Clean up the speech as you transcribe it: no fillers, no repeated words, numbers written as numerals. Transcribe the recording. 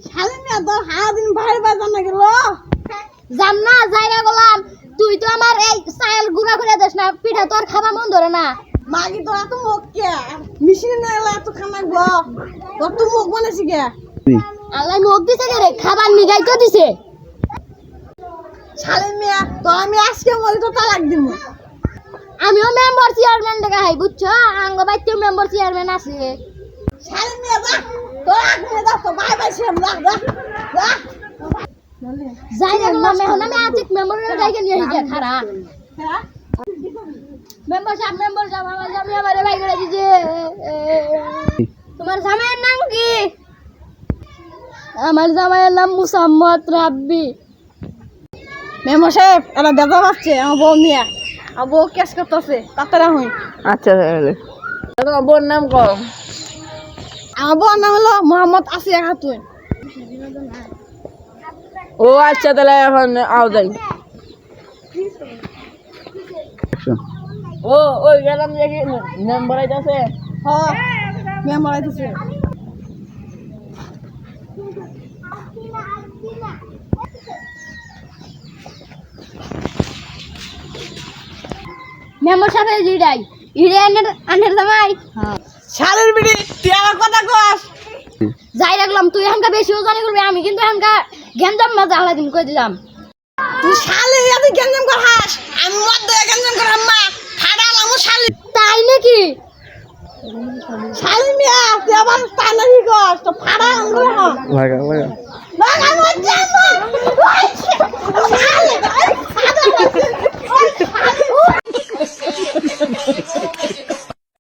শালিন না তো সারাদিন বাইরে বাজার না গেল জান না যাইরা বললাম তুই তো আমার এই চাল গুঁড়া করে দেস না পিঠা তোর খাবা মন ধরে না মাগি তো এত মুখ কে মেশিনে না এলা এত খানা গো তোর তো মুখ বানাইছি কে আল্লাহ মুখ দিছে রে খাবার নিগাই তো দিছে শালিন মিয়া তো আমি আজকে বলি তো তালাক দিব আমিও মেম্বার চেয়ারম্যান দেখা হাই বুঝছো আঙ্গ বাইতেও মেম্বার চেয়ারম্যান আছে শালিন মিয়া যা তোর আগ নিয়ে যা তো বাই বাই সেম যা যা যা যাই রে বললাম এখন আমি আজকে মেম্বারের গাইকে নিয়ে গিয়ে খারা হ্যাঁ মেম্বার সাহেব আমার জামাই আমারে ভাই করে দিছে তোমার জামাইয়ের নাম কি আমার জামাইয়ের নাম মুসাম্মদ রাব্বি মেম্বার সাহেব এলা দাদা বাচ্চে আমার বউ নিয়ে আমার বউ কেস করতেছে তাড়াতাড়ি হই আচ্ছা তাহলে তোমার বোন নাম কম আমার বউর নাম হলো মোহাম্মদ আসিয়া খাতুন ও আচ্ছা তাহলে এখন আও যাই ও ওই গেলাম দেখি নাম্বার আইতাছে হ্যাঁ মেম্বার আইতেছে মেম্বার সাহেব জিডাই ইরে আনের জামাই শালির বিড়ি তুই আমার কথা কস যাই রাখলাম তুই এখানকার বেশি ওজনে করবি আমি কিন্তু এখানকার গেঞ্জাম মজা আলাদা দিন করে দিলাম তুই শালি এত গেঞ্জাম কর হাস আমি মদ দিয়ে গেঞ্জাম কর আম্মা ফাড়াল আমু শালি তাই নাকি শালি মিয়া তুই আবার তাই নাকি কস তো ফাড়াল আমগুলো লাগা লাগা লাগা মজ্জা